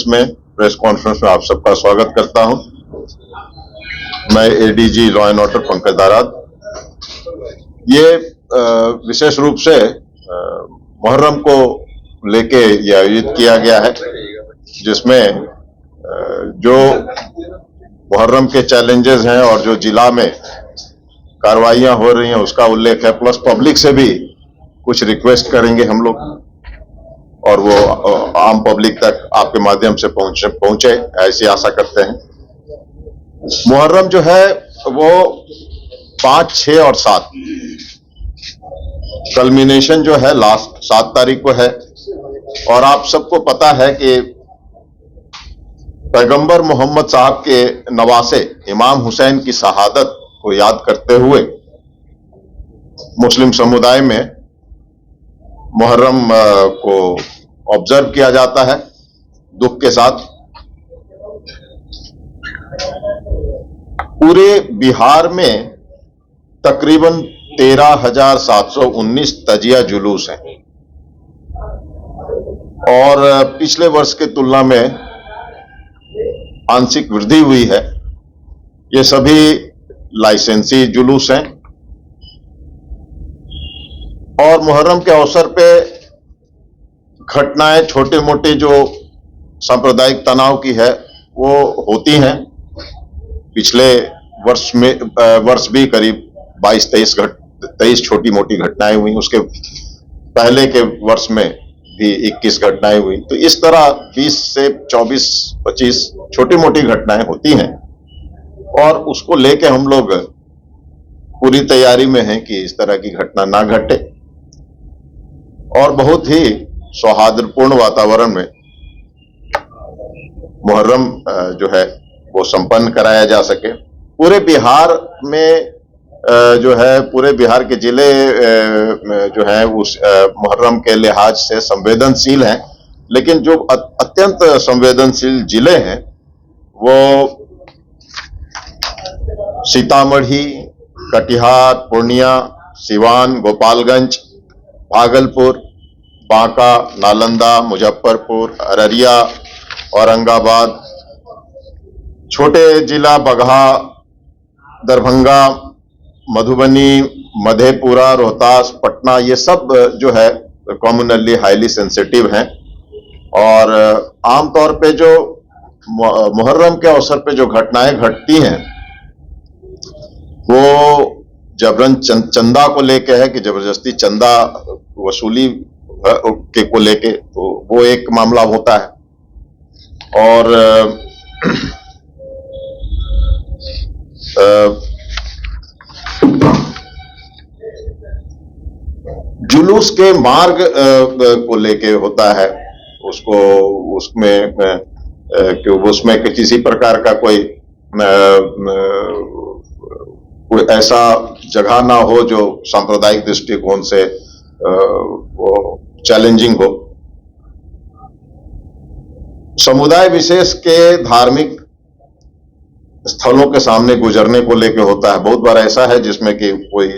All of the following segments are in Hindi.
में प्रेस कॉन्फ्रेंस में आप सबका स्वागत करता हूं। मैं ADG law and order Pankaj Darad. ये विशेष रूप से मुहर्रम को लेके ये आयोजित किया गया है, जिसमें जो मुहर्रम के चैलेंजेस हैं और जो जिला में कार्रवाइयां हो रही हैं उसका उल्लेख है, प्लस पब्लिक से भी कुछ रिक्वेस्ट करेंगे हम लोग और वो आम पब्लिक तक आपके माध्यम से पहुंचे ऐसी आशा करते हैं। मुहर्रम जो है वो 5, 6 और 7 कल्मिनेशन जो है लास्ट 7 तारीख को है। और आप सबको पता है कि पैगंबर मोहम्मद साहब के नवासे इमाम हुसैन की शहादत को याद करते हुए मुस्लिम समुदाय में मुहर्रम को ऑब्जर्व किया जाता है दुख के साथ। पूरे बिहार में तकरीबन 13,719 तजिया जुलूस हैं और पिछले वर्ष के तुलना में आंशिक वृद्धि हुई है। ये सभी लाइसेंसी जुलूस हैं और मुहर्रम के अवसर पे घटनाएं छोटे मोटे जो सांप्रदायिक तनाव की है वो होती हैं। पिछले वर्ष भी करीब 22-23 छोटी मोटी घटनाएं हुई, उसके पहले के वर्ष में भी 21 घटनाएं हुई। तो इस तरह 20 से 24-25 छोटी मोटी घटनाएं होती हैं और उसको लेके हम लोग पूरी तैयारी में हैं कि इस तरह की घटना ना घटे और बहुत ही सौहार्दपूर्ण वातावरण में मुहर्रम जो है वो संपन्न कराया जा सके। पूरे बिहार में जो है पूरे बिहार के जिले जो है उस मुहर्रम के लिहाज से संवेदनशील हैं, लेकिन जो अत्यंत संवेदनशील जिले हैं वो सीतामढ़ी, कटिहार, पूर्णिया, सिवान, गोपालगंज, भागलपुर, बांका, नालंदा, मुजफ्फरपुर, अररिया, औरंगाबाद, छोटे जिला बगहा, दरभंगा, मधुबनी, मधेपुरा, रोहतास, पटना, ये सब जो है कॉमनली हाईली सेंसिटिव हैं। और आमतौर पे जो मुहर्रम के अवसर पे जो घटनाएं घटती हैं वो जबरन चंदा को लेके है कि जबरदस्ती चंदा वसूली के को लेके, तो वो एक मामला होता है। और जुलूस के मार्ग को लेके होता है, उसमें किसी प्रकार का कोई ऐसा जगह ना हो जो सांप्रदायिक दृष्टिकोण से वो चैलेंजिंग हो। समुदाय विशेष के धार्मिक स्थलों के सामने गुजरने को लेकर होता है। बहुत बार ऐसा है जिसमें कि कोई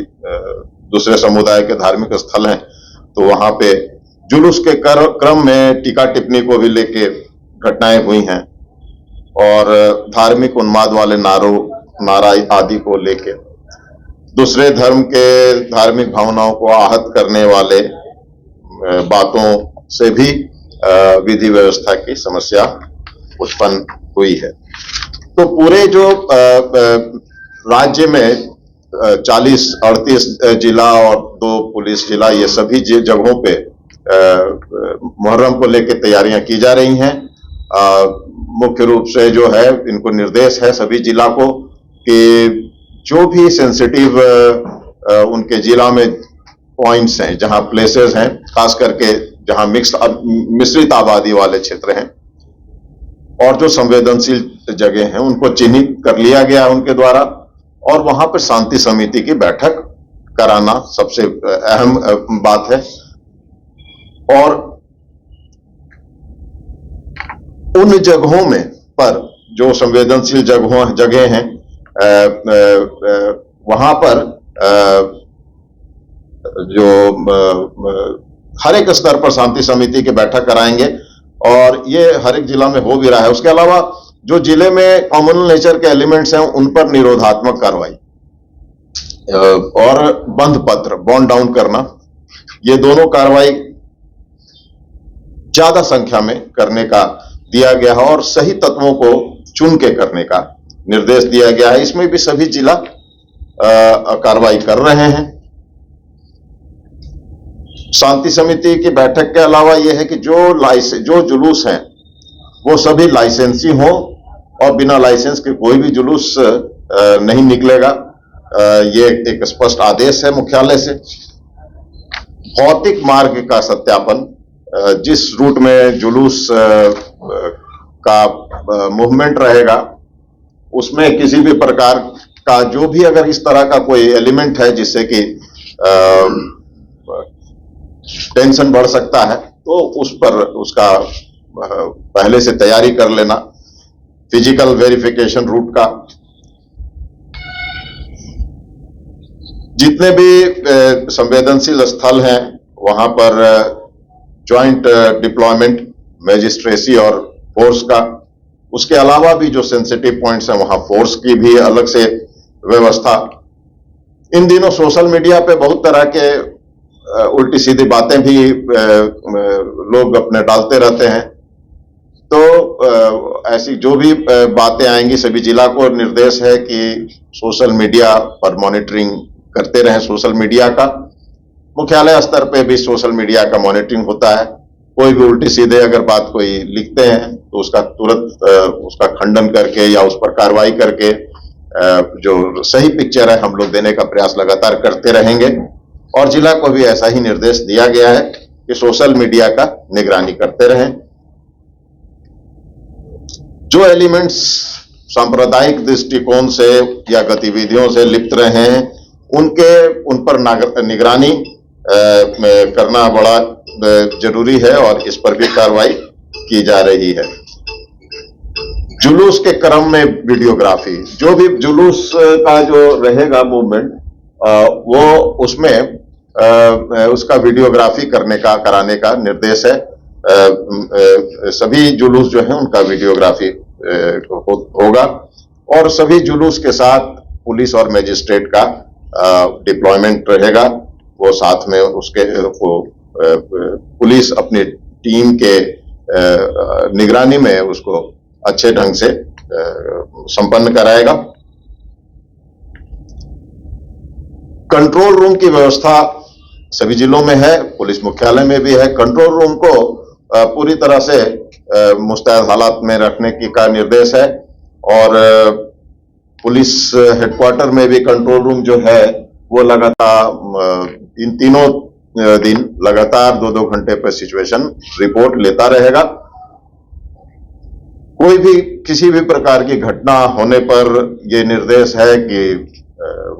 दूसरे समुदाय के धार्मिक स्थल हैं तो वहां पे जुलूस के क्रम में टीका टिप्पणी को भी लेके घटनाएं हुई हैं और धार्मिक उन्माद वाले नारा आदि को लेके दूसरे धर्म के धार्मिक भावनाओं को आहत करने वाले बातों से भी विधि व्यवस्था की समस्या उत्पन्न हुई है। तो पूरे जो राज्य में 40-38 जिला और 2 पुलिस जिला, ये सभी जगहों पे मुहर्रम को लेकर तैयारियां की जा रही हैं। मुख्य रूप से जो है इनको निर्देश है सभी जिला को कि जो भी सेंसिटिव उनके जिला में पॉइंट्स हैं, जहां प्लेसेस हैं, खास करके जहां मिश्रित आबादी वाले क्षेत्र हैं और जो संवेदनशील जगह हैं, उनको चिन्हित कर लिया गया है उनके द्वारा और वहां पर शांति समिति की बैठक कराना सबसे अहम बात है। और उन जगहों में पर जो संवेदनशील जगह हैं वहां पर जो हर एक स्तर पर शांति समिति की बैठक कराएंगे और ये हर एक जिला में हो भी रहा है। उसके अलावा जो जिले में कॉमनल नेचर के एलिमेंट्स हैं उन पर निरोधात्मक कार्रवाई और बंध पत्र बॉन्ड डाउन करना, ये दोनों कार्रवाई ज्यादा संख्या में करने का दिया गया है और सही तत्वों को चुन के करने का निर्देश दिया गया है। इसमें भी सभी जिला कार्रवाई कर रहे हैं। शांति समिति की बैठक के अलावा यह है कि जो जुलूस हैं वो सभी लाइसेंसी हों और बिना लाइसेंस के कोई भी जुलूस नहीं निकलेगा। ये एक स्पष्ट आदेश है मुख्यालय से। भौतिक मार्ग का सत्यापन, जिस रूट में जुलूस का मूवमेंट रहेगा उसमें किसी भी प्रकार का जो भी अगर इस तरह का कोई एलिमेंट है जिससे कि टेंशन बढ़ सकता है तो उस पर उसका पहले से तैयारी कर लेना। फिजिकल वेरिफिकेशन रूट का, जितने भी संवेदनशील स्थल हैं वहां पर ज्वाइंट डिप्लॉयमेंट मजिस्ट्रेसी और फोर्स का, उसके अलावा भी जो सेंसिटिव पॉइंट्स हैं वहां फोर्स की भी अलग से व्यवस्था। इन दिनों सोशल मीडिया पे बहुत तरह के उल्टी सीधी बातें भी लोग अपने डालते रहते हैं, तो ऐसी जो भी बातें आएंगी सभी जिला को निर्देश है कि सोशल मीडिया पर मॉनिटरिंग करते रहें। सोशल मीडिया का मुख्यालय स्तर पे भी सोशल मीडिया का मॉनिटरिंग होता है। कोई भी उल्टी सीधे अगर बात कोई लिखते हैं तो उसका तुरंत उसका खंडन करके या उस पर कार्रवाई करके जो सही पिक्चर है हम लोग देने का प्रयास लगातार करते रहेंगे। और जिला को भी ऐसा ही निर्देश दिया गया है कि सोशल मीडिया का निगरानी करते रहें। जो एलिमेंट्स सांप्रदायिक दृष्टिकोण से या गतिविधियों से लिप्त रहे हैं उन पर निगरानी करना बड़ा जरूरी है और इस पर भी कार्रवाई की जा रही है। जुलूस के क्रम में वीडियोग्राफी, जो भी जुलूस का जो रहेगा मूवमेंट वो उसमें उसका वीडियोग्राफी कराने का निर्देश है। सभी जुलूस जो है उनका वीडियोग्राफी होगा और सभी जुलूस के साथ पुलिस और मजिस्ट्रेट का डिप्लॉयमेंट रहेगा। वो साथ में उसके पुलिस अपनी टीम के निगरानी में उसको अच्छे ढंग से संपन्न कराएगा। कंट्रोल रूम की व्यवस्था सभी जिलों में है, पुलिस मुख्यालय में भी है। कंट्रोल रूम को पूरी तरह से मुस्तैद हालात में रखने का निर्देश है और पुलिस हेडक्वार्टर में भी कंट्रोल रूम जो है वो लगातार इन तीनों दिन लगातार 2-2 घंटे पर सिचुएशन रिपोर्ट लेता रहेगा। कोई भी किसी भी प्रकार की घटना होने पर यह निर्देश है कि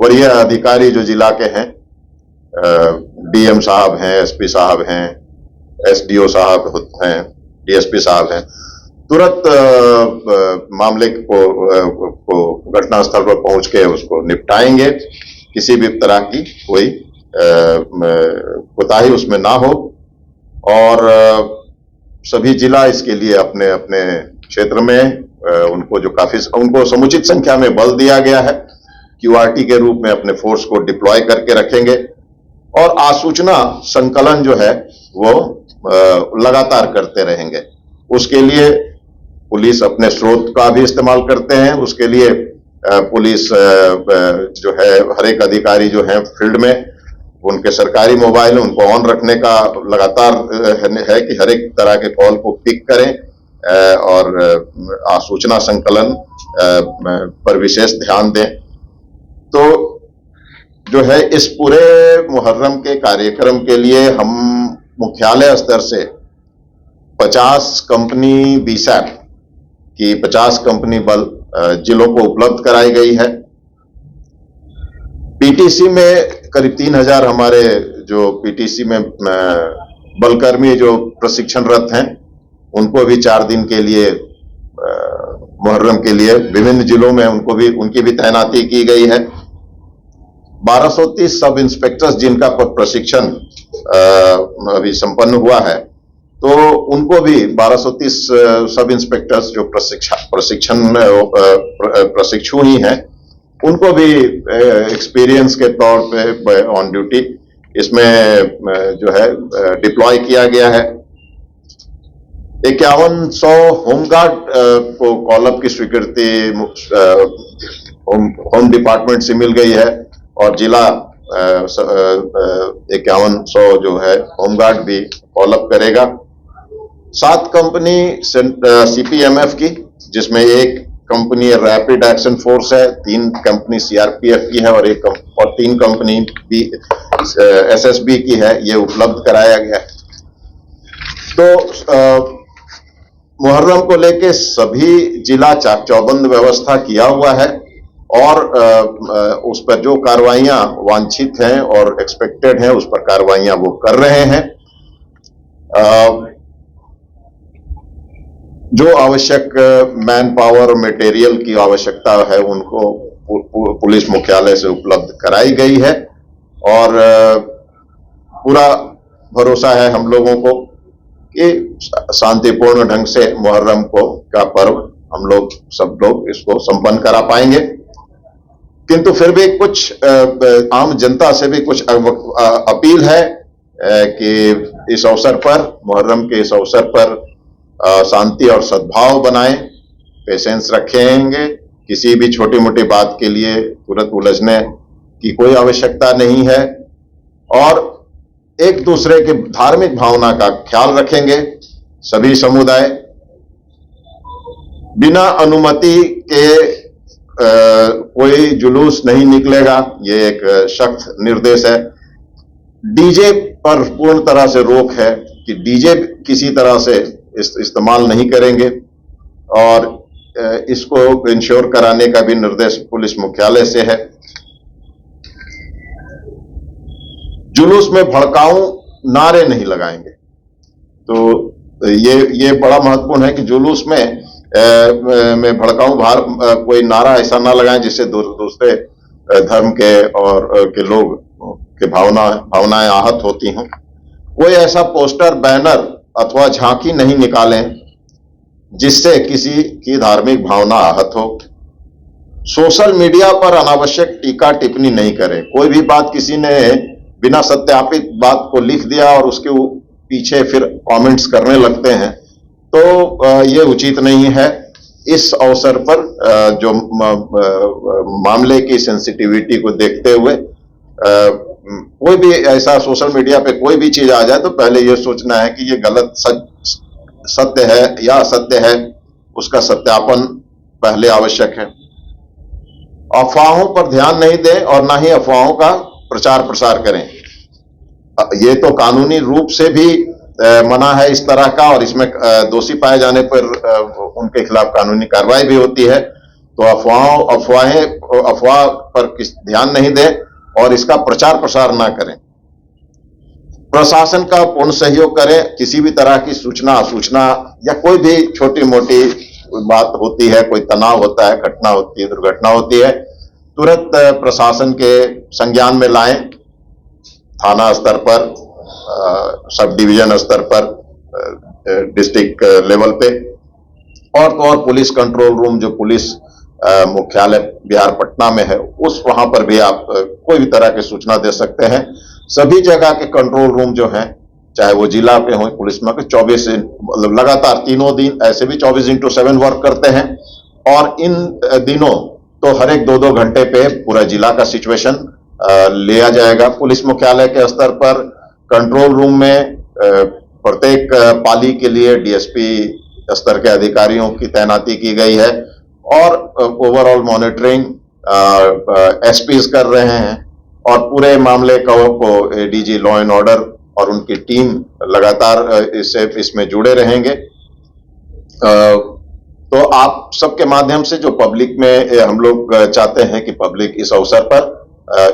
वरीय अधिकारी जो जिला के हैं, डीएम साहब हैं, एसपी साहब हैं, एसडीओ साहब हैं, डीएसपी साहब हैं, तुरंत मामले को घटनास्थल पर पहुंच के उसको निपटाएंगे। किसी भी तरह की कोई कोताही उसमें ना हो और सभी जिला इसके लिए अपने अपने क्षेत्र में उनको समुचित संख्या में बल दिया गया है। क्यूआरटी के रूप में अपने फोर्स को डिप्लॉय करके रखेंगे और आसूचना संकलन जो है वो लगातार करते रहेंगे। उसके लिए पुलिस अपने स्रोत का भी इस्तेमाल करते हैं। उसके लिए पुलिस जो है हर एक अधिकारी जो है फील्ड में उनके सरकारी मोबाइल उनको ऑन रखने का लगातार है कि हर एक तरह के कॉल को पिक करें और आसूचना संकलन पर विशेष ध्यान दें। तो जो है इस पूरे मुहर्रम के कार्यक्रम के लिए हम मुख्यालय स्तर से 50 कंपनी बीसैप की 50 कंपनी बल जिलों को उपलब्ध कराई गई है। पीटीसी में करीब 3000 हमारे जो पीटीसी में बलकर्मी जो प्रशिक्षणरत हैं उनको भी 4 दिन के लिए मुहर्रम के लिए विभिन्न जिलों में उनकी भी तैनाती की गई है। 1230 सब इंस्पेक्टर्स जिनका प्रशिक्षण अभी संपन्न हुआ है तो उनको भी 1230 सब इंस्पेक्टर्स जो प्रशिक्षु ही हैं, उनको भी एक्सपीरियंस के तौर पे ऑन ड्यूटी इसमें जो है डिप्लॉय किया गया है। 5100 होमगार्ड को कॉलअप की स्वीकृति होम डिपार्टमेंट से मिल गई है और जिला 5100 जो है होमगार्ड भी कॉलअप करेगा। 7 कंपनी सीपीएमएफ की, जिसमें एक कंपनी रैपिड एक्शन फोर्स है, 3 कंपनी सीआरपीएफ की है और 3 कंपनी एसएसबी की है, ये उपलब्ध कराया गया है। तो मुहर्रम को लेके सभी जिला चाक चौबंद व्यवस्था किया हुआ है और उस पर जो कार्रवाइयां वांछित हैं और एक्सपेक्टेड हैं उस पर कार्रवाइयां वो कर रहे हैं। जो आवश्यक मैन पावर मटेरियल की आवश्यकता है उनको पुलिस मुख्यालय से उपलब्ध कराई गई है और पूरा भरोसा है हम लोगों को कि शांतिपूर्ण ढंग से मुहर्रम का पर्व हम लोग सब लोग इसको संपन्न करा पाएंगे। किंतु फिर भी कुछ आम जनता से भी कुछ अपील है कि इस अवसर पर, मुहर्रम के इस अवसर पर शांति और सद्भाव बनाएं, पेशेंस रखेंगे, किसी भी छोटी मोटी बात के लिए तुरंत उलझने की कोई आवश्यकता नहीं है और एक दूसरे की धार्मिक भावना का ख्याल रखेंगे। सभी समुदाय बिना अनुमति के कोई जुलूस नहीं निकलेगा, ये एक सख्त निर्देश है। डीजे पर पूर्ण तरह से रोक है कि डीजे किसी तरह से इस्तेमाल नहीं करेंगे और इसको इंश्योर कराने का भी निर्देश पुलिस मुख्यालय से है। जुलूस में भड़काऊ नारे नहीं लगाएंगे, तो ये बड़ा महत्वपूर्ण है कि जुलूस में भड़काऊ कोई नारा ऐसा ना लगाएं जिससे दूसरे धर्म के और के लोग के भावनाएं आहत होती हों। कोई ऐसा पोस्टर, बैनर अथवा झांकी नहीं निकालें जिससे किसी की धार्मिक भावना आहत हो। सोशल मीडिया पर अनावश्यक टीका टिप्पणी नहीं करें। कोई भी बात किसी ने बिना सत्यापित बात को लिख दिया और उसके पीछे फिर कमेंट्स करने लगते हैं, तो ये उचित नहीं है। इस अवसर पर जो मामले की सेंसिटिविटी को देखते हुए कोई भी ऐसा सोशल मीडिया पे कोई भी चीज आ जाए तो पहले ये सोचना है कि ये गलत सत्य है या असत्य है, उसका सत्यापन पहले आवश्यक है। अफवाहों पर ध्यान नहीं दें और ना ही अफवाहों का प्रचार प्रसार करें। ये तो कानूनी रूप से भी मना है इस तरह का और इसमें दोषी पाए जाने पर उनके खिलाफ कानूनी कार्रवाई भी होती है। तो अफवाह पर ध्यान नहीं दें और इसका प्रचार प्रसार ना करें। प्रशासन का पूर्ण सहयोग करें। किसी भी तरह की सूचना असूचना या कोई भी छोटी मोटी बात होती है, कोई तनाव होता है, घटना होती है, दुर्घटना होती है, तुरंत प्रशासन के संज्ञान में लाएं। थाना स्तर पर, सब डिवीजन स्तर पर, डिस्ट्रिक्ट लेवल पे और पुलिस कंट्रोल रूम जो पुलिस मुख्यालय बिहार पटना में है, उस वहां पर भी आप कोई भी तरह की सूचना दे सकते हैं। सभी जगह के कंट्रोल रूम जो हैं, चाहे वो जिला पे हो, पुलिस में 24 मतलब लगातार तीनों दिन ऐसे भी 24/7 वर्क करते हैं और इन दिनों तो हर एक 2-2 घंटे पे पूरा जिला का सिचुएशन लिया जाएगा। पुलिस मुख्यालय के स्तर पर कंट्रोल रूम में प्रत्येक पाली के लिए डीएसपी स्तर के अधिकारियों की तैनाती की गई है और ओवरऑल मॉनिटरिंग एसपीज कर रहे हैं और पूरे मामले को एडीजी लॉ एंड ऑर्डर और उनकी टीम लगातार इसमें जुड़े रहेंगे। तो आप सबके माध्यम से जो पब्लिक में हम लोग चाहते हैं कि पब्लिक इस अवसर पर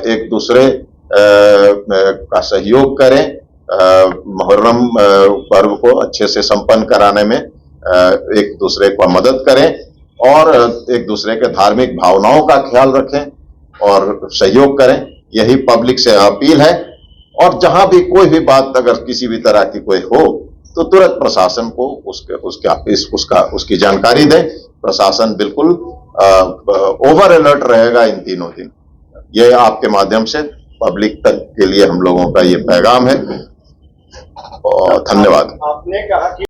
एक दूसरे का सहयोग करें, मुहर्रम पर्व को अच्छे से संपन्न कराने में एक दूसरे को मदद करें और एक दूसरे के धार्मिक भावनाओं का ख्याल रखें और सहयोग करें। यही पब्लिक से अपील है और जहां भी कोई भी बात अगर किसी भी तरह की कोई हो तो तुरंत प्रशासन को उसकी जानकारी दें। प्रशासन बिल्कुल ओवर अलर्ट रहेगा इन तीनों दिन। ये आपके माध्यम से पब्लिक तक के लिए हम लोगों का ये पैगाम है और धन्यवाद। आपने कहा कि